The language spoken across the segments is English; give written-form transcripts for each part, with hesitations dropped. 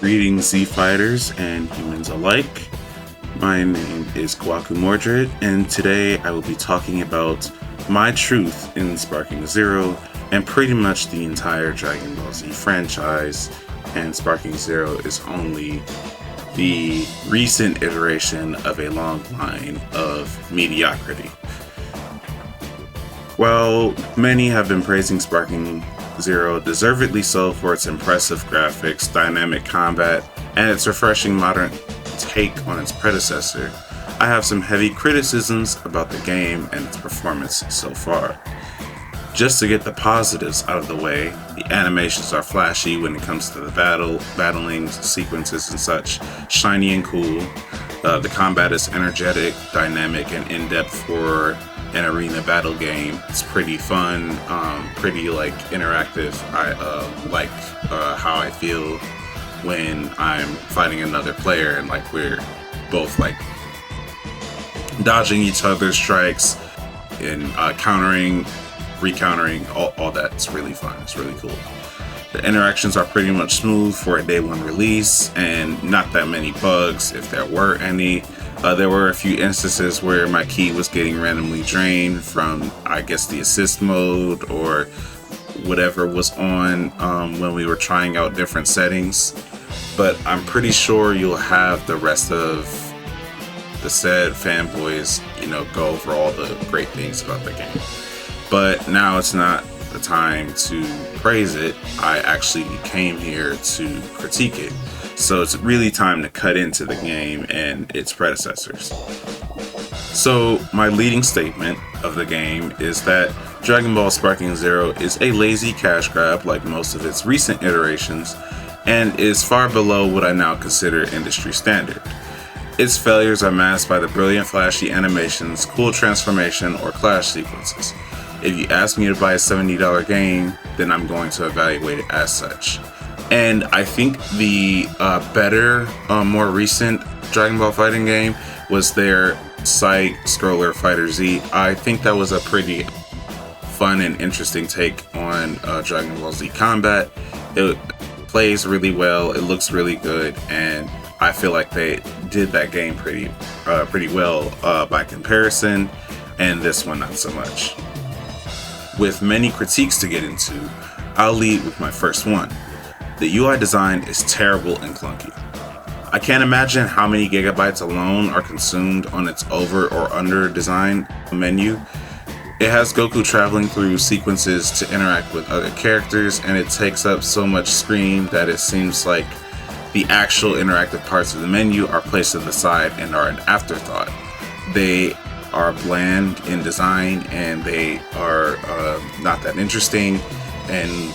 Greetings, Z Fighters and humans alike. My name is Kwaku Mordred, and today I will be talking about my truth in Sparking Zero and pretty much the entire Dragon Ball Z franchise. And Sparking Zero is only the recent iteration of a long line of mediocrity. While many have been praising Sparking Zero, deservedly so, for its impressive graphics, dynamic combat, and its refreshing modern take on its predecessor, I have some heavy criticisms about the game and its performance so far. Just to get the positives out of the way, the animations are flashy when it comes to the battling sequences and such, shiny and cool. The combat is energetic, dynamic, and in-depth for an arena battle game. It's pretty fun, pretty interactive. I like how I feel when I'm fighting another player and we're both dodging each other's strikes and countering, re-countering, all that. It's really fun. It's really cool. The interactions are pretty much smooth for a day one release and not that many bugs, if there were any. There were a few instances where my ki was getting randomly drained from, I guess, the assist mode or whatever was on when we were trying out different settings. But I'm pretty sure you'll have the rest of the said fanboys, go over all the great things about the game. But now it's not the time to praise it. I actually came here to critique it. So it's really time to cut into the game and its predecessors. So my leading statement of the game is that Dragon Ball Sparking Zero is a lazy cash grab like most of its recent iterations and is far below what I now consider industry standard. Its failures are masked by the brilliant flashy animations, cool transformation, or clash sequences. If you ask me to buy a $70 game, then I'm going to evaluate it as such. And I think the better, more recent Dragon Ball fighting game was their side-scroller Fighter Z. I think that was a pretty fun and interesting take on Dragon Ball Z combat. It plays really well, it looks really good, and I feel like they did that game pretty well by comparison, and this one not so much. With many critiques to get into, I'll lead with my first one. The UI design is terrible and clunky. I can't imagine how many gigabytes alone are consumed on its over or under design menu. It has Goku traveling through sequences to interact with other characters, and it takes up so much screen that it seems like the actual interactive parts of the menu are placed to the side and are an afterthought. They are bland in design and they are not that interesting and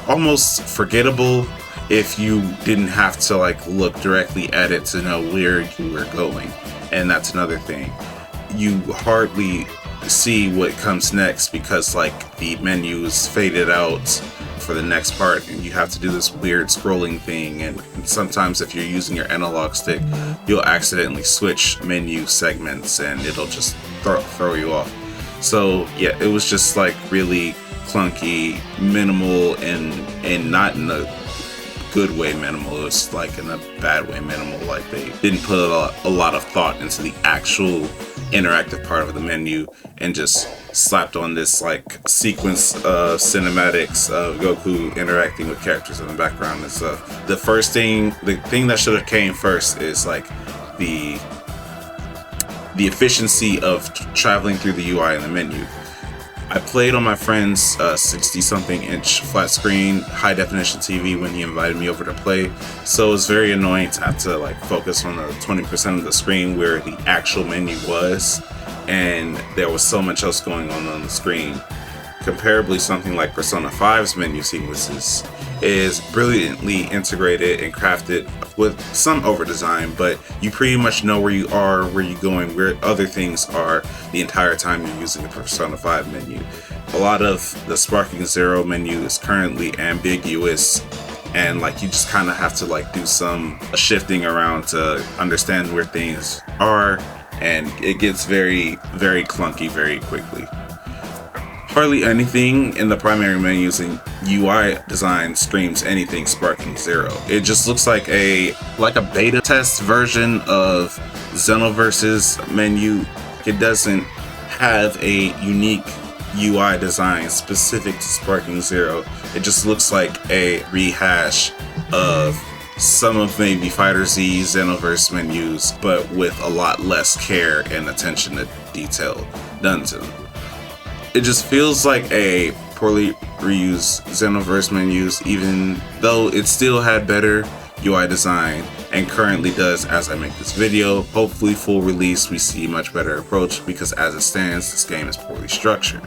almost forgettable if you didn't have to look directly at it to know where you were going. And that's another thing. You hardly see what comes next because the menu is faded out for the next part and you have to do this weird scrolling thing, and sometimes if you're using your analog stick you'll accidentally switch menu segments and it'll just throw you off. So yeah, it was just really clunky, minimal, and not in a good way minimal. It was in a bad way minimal. They didn't put a lot of thought into the actual interactive part of the menu and just slapped on this sequence of cinematics of Goku interacting with characters in the background and stuff. The thing that should have came first is the efficiency of traveling through the UI in the menu. I played on my friend's 60-something inch flat screen high definition TV when he invited me over to play, so it was very annoying to have to focus on the 20% of the screen where the actual menu was, and there was so much else going on the screen. Comparably, something like Persona 5's menu sequences is brilliantly integrated and crafted with some over-design, but you pretty much know where you are, where you're going, where other things are the entire time you're using the Persona 5 menu. A lot of the Sparking Zero menu is currently ambiguous, and you just kind of have to do some shifting around to understand where things are, and it gets very, very clunky very quickly. Hardly anything in the primary menus UI design screams anything Sparking Zero. It just looks like a beta test version of Xenoverse's menu. It doesn't have a unique UI design specific to Sparking Zero. It just looks like a rehash of some of maybe Fighter Z Xenoverse menus, but with a lot less care and attention to detail done to them. It just feels like a poorly reused Xenoverse menus, even though it still had better UI design and currently does as I make this video. Hopefully full release we see much better approach, because as it stands this game is poorly structured.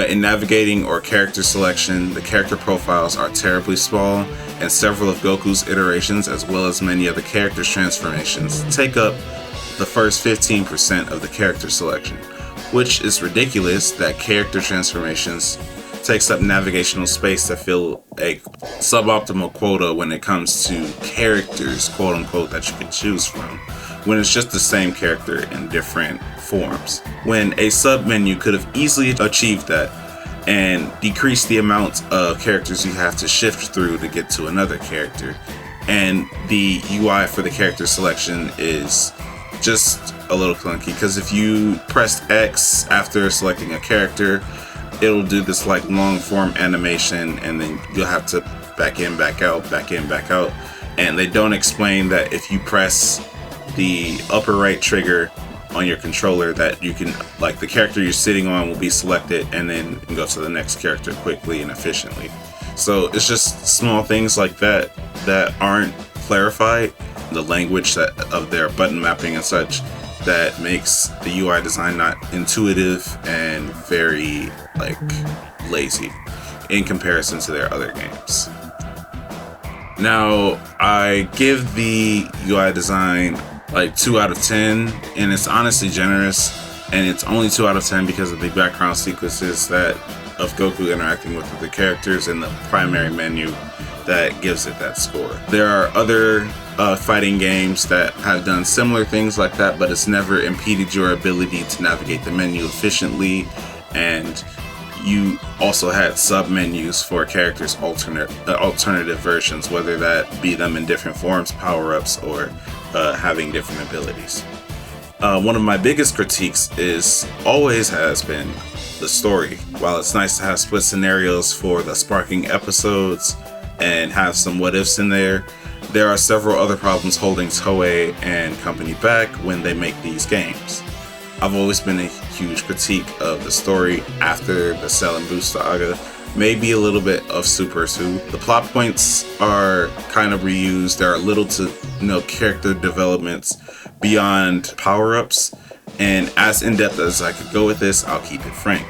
In navigating or character selection, the character profiles are terribly small, and several of Goku's iterations as well as many of the character's transformations take up the first 15% of the character selection, which is ridiculous that character transformations takes up navigational space to fill a suboptimal quota when it comes to characters, quote unquote, that you can choose from, when it's just the same character in different forms. When a sub-menu could have easily achieved that and decreased the amount of characters you have to shift through to get to another character. And the UI for the character selection is just a little clunky, because if you press X after selecting a character, it'll do this like long form animation, and then you'll have to back in, back out, back in, back out. And they don't explain that if you press the upper right trigger on your controller, that you can, like, the character you're sitting on will be selected and then you can go to the next character quickly and efficiently. So it's just small things like that that aren't clarified, the language of their button mapping and such, that makes the UI design not intuitive and very lazy in comparison to their other games. Now, I give the UI design 2 out of 10, and it's honestly generous, and it's only 2 out of 10 because of the background sequences of Goku interacting with the characters in the primary menu that gives it that score. There are other fighting games that have done similar things like that, but it's never impeded your ability to navigate the menu efficiently, and you also had sub-menus for characters' alternative versions, whether that be them in different forms, power-ups, or having different abilities. One of my biggest critiques always has been the story. While it's nice to have split scenarios for the sparking episodes and have some what-ifs in there are several other problems holding Toei and company back when they make these games. I've always been a huge critique of the story after the Cell and Buu saga, maybe a little bit of Super 2. The plot points are kind of reused. There are little to no character developments beyond power-ups, and as in-depth as I could go with this, I'll keep it frank.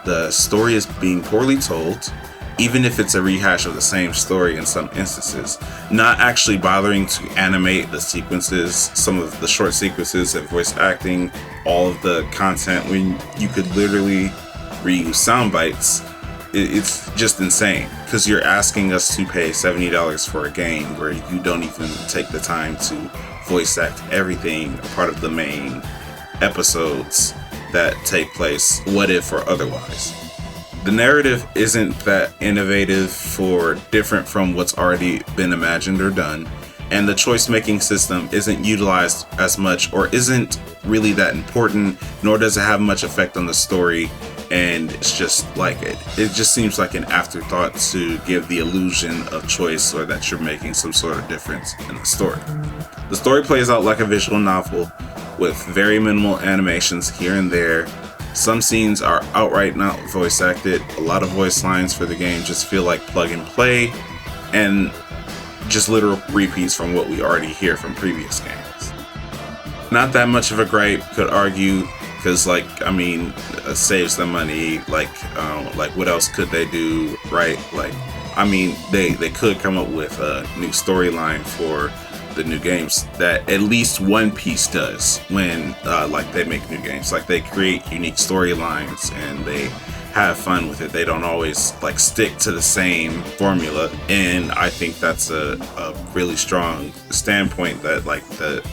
The story is being poorly told, even if it's a rehash of the same story in some instances. Not actually bothering to animate the sequences, some of the short sequences and voice acting, all of the content, when you could literally reuse sound bites. It's just insane, because you're asking us to pay $70 for a game where you don't even take the time to voice act everything part of the main episodes that take place, what if or otherwise. The narrative isn't that innovative or different from what's already been imagined or done, and the choice-making system isn't utilized as much or isn't really that important, nor does it have much effect on the story, and it's just it just seems like an afterthought to give the illusion of choice or that you're making some sort of difference in the story. The story plays out like a visual novel with very minimal animations here and there. Some scenes are outright not voice acted. A lot of voice lines for the game just feel like plug and play and just literal repeats from what we already hear from previous games. Not that much of a gripe, could argue, because saves them money. What else could they do, right? They could come up with a new storyline for the new games that at least One Piece does when they make new games. They create unique storylines and they have fun with it. They don't always like stick to the same formula, and I think that's a really strong standpoint that like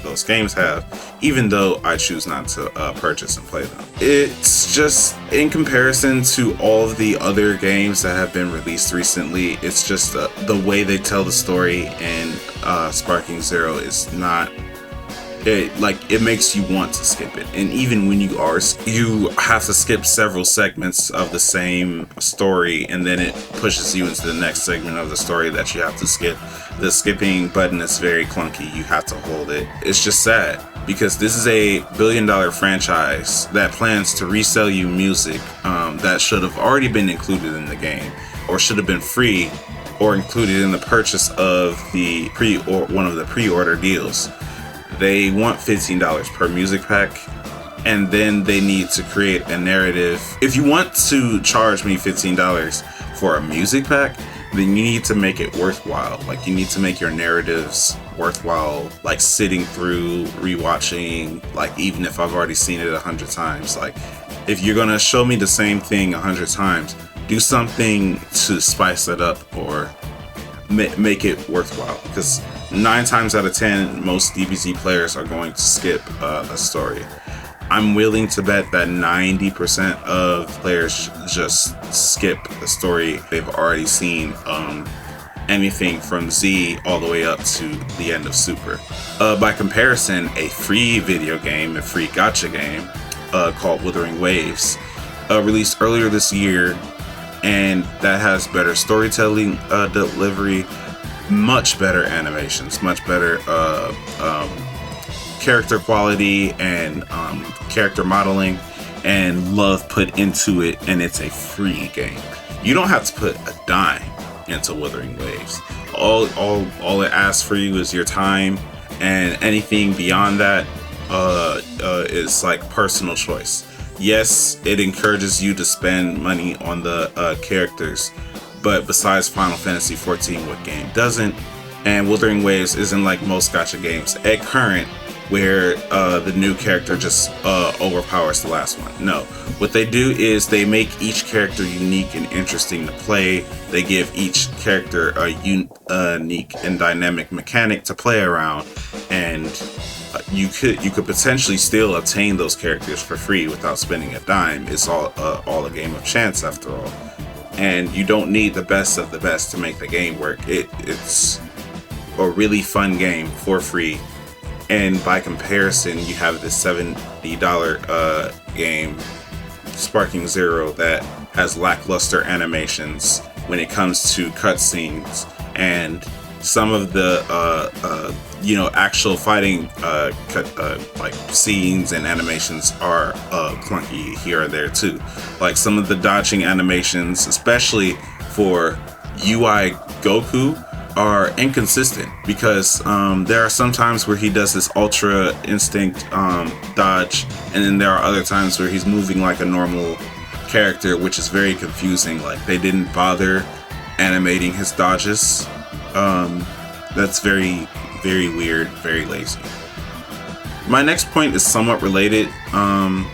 those games have, even though I choose not to purchase and play them. It's just, in comparison to all of the other games that have been released recently, it's just the way they tell the story in Sparking Zero is not, it makes you want to skip it. And even when you have to skip several segments of the same story, and then it pushes you into the next segment of the story that you have to skip. The skipping button is very clunky. You have to hold it. It's just sad, because this is a billion-dollar franchise that plans to resell you music that should have already been included in the game, or should have been free, or included in the purchase of one of the pre-order deals. They want $15 per music pack, and then they need to create a narrative. If you want to charge me $15 for a music pack, then you need to make it worthwhile. Like, you need to make your narratives worthwhile, like sitting through, rewatching, like even if I've already seen it 100 times. Like, if you're gonna show me the same thing 100 times, do something to spice it up or make it worthwhile, because 9 times out of 10 most DBZ players are going to skip a story. I'm willing to bet that 90% of players just skip a story they've already seen, anything from Z all the way up to the end of Super. By comparison, a free video game, a free gacha game called Wuthering Waves, released earlier this year, and that has better storytelling delivery, much better animations, much better character quality, and character modeling, and love put into it, and it's a free game. You don't have to put a dime into Wuthering Waves. All it asks for you is your time, and anything beyond that is like personal choice. Yes, it encourages you to spend money on the characters, but besides Final Fantasy XIV, what game doesn't? And Wuthering Waves isn't like most gacha games at current, where the new character just overpowers the last one. No, what they do is they make each character unique and interesting to play. They give each character a unique and dynamic mechanic to play around, and you could potentially still obtain those characters for free without spending a dime. It's all a game of chance after all, and you don't need the best of the best to make the game work. It's a really fun game for free, and by comparison, you have this $70 game, Sparking Zero, that has lackluster animations when it comes to cutscenes, and some of the actual fighting like scenes and animations are clunky here or there too. Like some of the dodging animations, especially for UI Goku, are inconsistent, because there are some times where he does this ultra instinct dodge, and then there are other times where he's moving like a normal character, which is very confusing. Like, they didn't bother animating his dodges. That's very, very weird, very lazy. My next point is somewhat related, and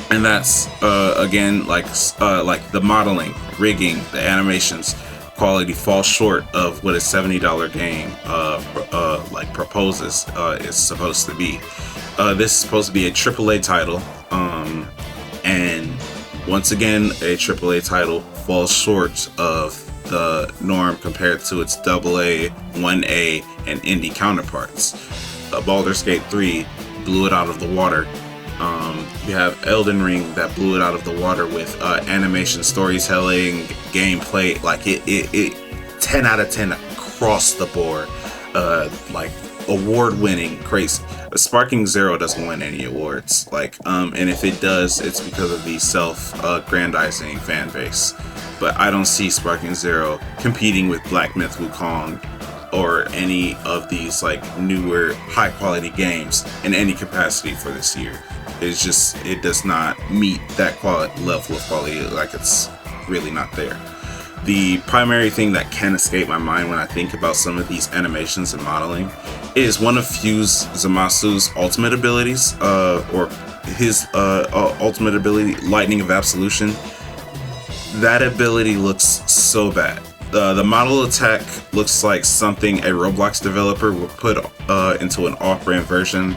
that's again, like the modeling, rigging, the animations quality falls short of what a $70 game proposes is supposed to be. This is supposed to be a AAA title, and once again, a AAA title falls short of the norm compared to its AA, 1A, and indie counterparts. Baldur's Gate 3 blew it out of the water. You have Elden Ring that blew it out of the water with animation, storytelling, gameplay, like it 10 out of 10 across the board, like award-winning, crazy. Sparking Zero doesn't win any awards, and if it does, it's because of the self-grandizing fan base. But I don't see Sparking Zero competing with Black Myth Wukong or any of these newer high-quality games in any capacity for this year. It does not meet that level of quality. It's really not there. The primary thing that can escape my mind when I think about some of these animations and modeling is one of Fuse Zamasu's ultimate abilities, or his ultimate ability, Lightning of Absolution. That ability looks so bad. The model attack looks like something a Roblox developer would put into an off-brand version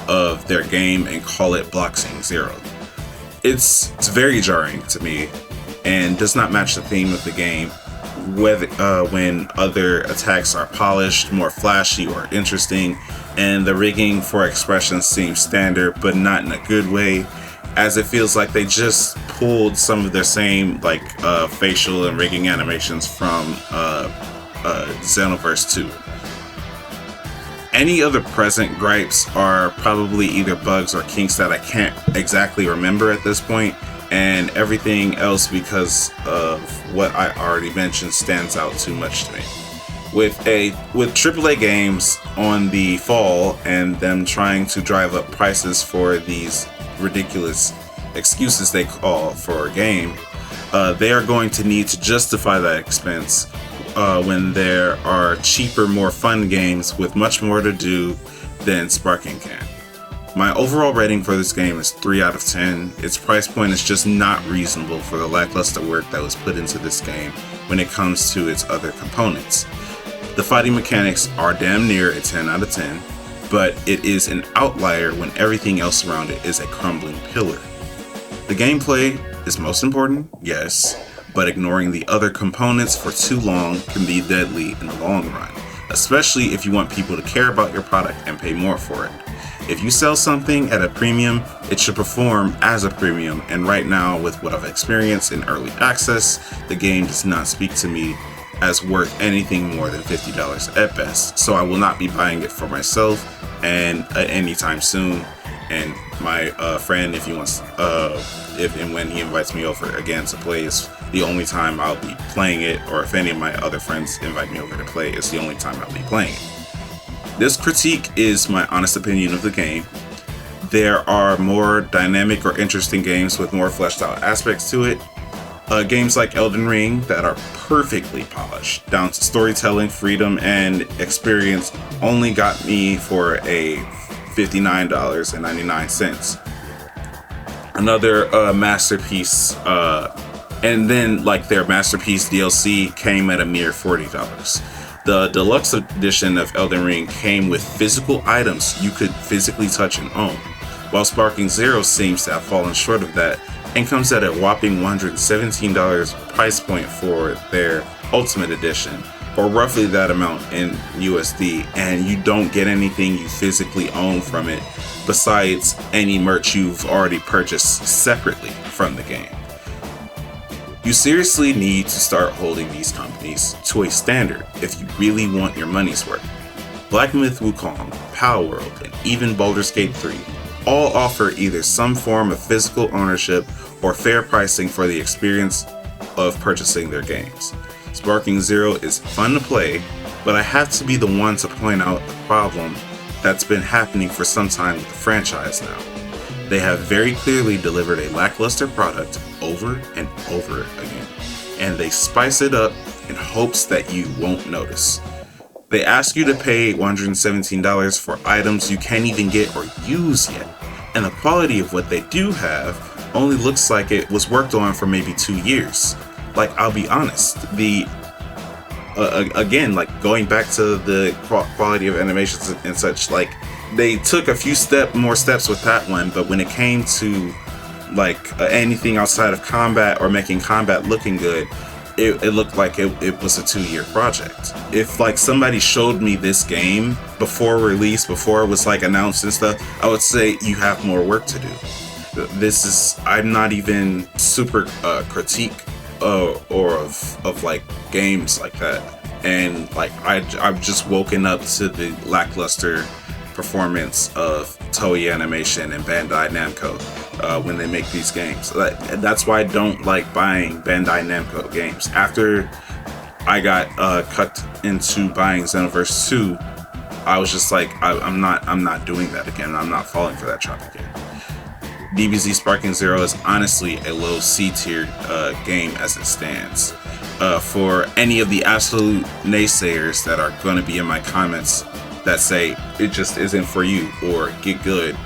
of their game and call it Bloxing Zero. It's very jarring to me and does not match the theme of the game, when other attacks are polished, more flashy or interesting, and the rigging for expressions seems standard but not in a good way, as it feels like they just pulled some of their same facial and rigging animations from Xenoverse 2. Any other present gripes are probably either bugs or kinks that I can't exactly remember at this point, and everything else, because of what I already mentioned, stands out too much to me. With AAA games on the fall and them trying to drive up prices for these ridiculous excuses they call for a game, they are going to need to justify that expense when there are cheaper, more fun games with much more to do than Sparking can. My overall rating for this game is 3 out of 10. Its price point is just not reasonable for the lackluster work that was put into this game when it comes to its other components. The fighting mechanics are damn near a 10 out of 10, but it is an outlier when everything else around it is a crumbling pillar. The gameplay is most important, yes, but ignoring the other components for too long can be deadly in the long run, especially if you want people to care about your product and pay more for it. If you sell something at a premium, it should perform as a premium, and right now, with what I've experienced in early access, the game does not speak to me as worth anything more than $50 at best, so I will not be buying it for myself and anytime soon. And my friend, if he wants, if and when he invites me over again to play, is the only time I'll be playing it, or if any of my other friends invite me over to play, it's the only time I'll be playing it. This critique is my honest opinion of the game. There are more dynamic or interesting games with more fleshed out aspects to it. Games like Elden Ring that are perfectly polished down to storytelling, freedom, and experience only got me for a $59.99. Another masterpiece, and then their masterpiece DLC came at a mere $40. The deluxe edition of Elden Ring came with physical items you could physically touch and own, while Sparking Zero seems to have fallen short of that and comes at a whopping $117 price point for their Ultimate Edition, or roughly that amount in USD, and you don't get anything you physically own from it besides any merch you've already purchased separately from the game. You seriously need to start holding these companies to a standard if you really want your money's worth. Black Myth Wukong, Palworld, and even Baldur's Gate 3 all offer either some form of physical ownership or fair pricing for the experience of purchasing their games. Sparking Zero is fun to play, but I have to be the one to point out the problem that's been happening for some time with the franchise now. They have very clearly delivered a lackluster product over and over again, and they spice it up in hopes that you won't notice. They ask you to pay $117 for items you can't even get or use yet, and the quality of what they do have only looks like it was worked on for maybe 2 years. I'll be honest, again, going back to the quality of animations and such, they took a few more steps with that one, but when it came to anything outside of combat or making combat looking good, it looked like it was a 2-year project. If somebody showed me this game before release, before it was announced and stuff, I would say you have more work to do. I'm not even super critique or of games like that, and I've just woken up to the lackluster performance of Toei Animation and Bandai Namco when they make these games. That's why I don't like buying Bandai Namco games. After I got cut into buying Xenoverse 2, I was just I'm not doing that again. I'm not falling for that trap again. DBZ Sparking Zero is honestly a low C tier game as it stands. For any of the absolute naysayers that are going to be in my comments that say it just isn't for you or get good,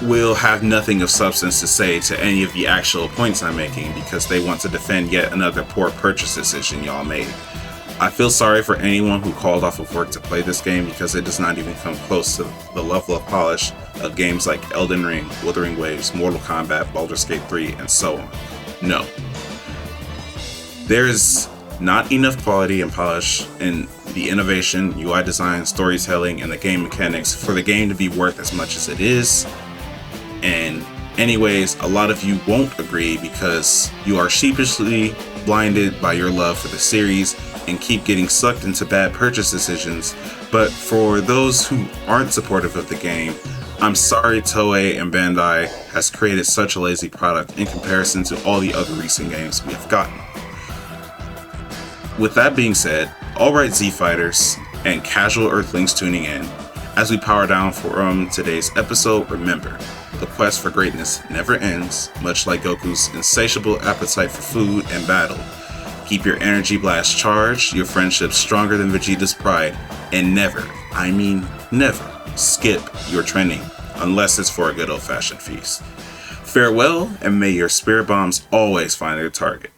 will have nothing of substance to say to any of the actual points I'm making because they want to defend yet another poor purchase decision y'all made. I feel sorry for anyone who called off of work to play this game because it does not even come close to the level of polish of games like Elden Ring, Wuthering Waves, Mortal Kombat, Baldur's Gate 3, and so on. No. There is not enough quality and polish in the innovation, UI design, storytelling, and the game mechanics for the game to be worth as much as it is. And anyways, a lot of you won't agree because you are sheepishly blinded by your love for the series and keep getting sucked into bad purchase decisions. But for those who aren't supportive of the game, I'm sorry Toei and Bandai has created such a lazy product in comparison to all the other recent games we have gotten. With that being said, alright Z Fighters and casual Earthlings tuning in, as we power down from today's episode, remember, the quest for greatness never ends, much like Goku's insatiable appetite for food and battle. Keep your energy blast charged, your friendship stronger than Vegeta's pride, and never, I mean never, skip your training, unless it's for a good old-fashioned feast. Farewell, and may your spirit bombs always find their target.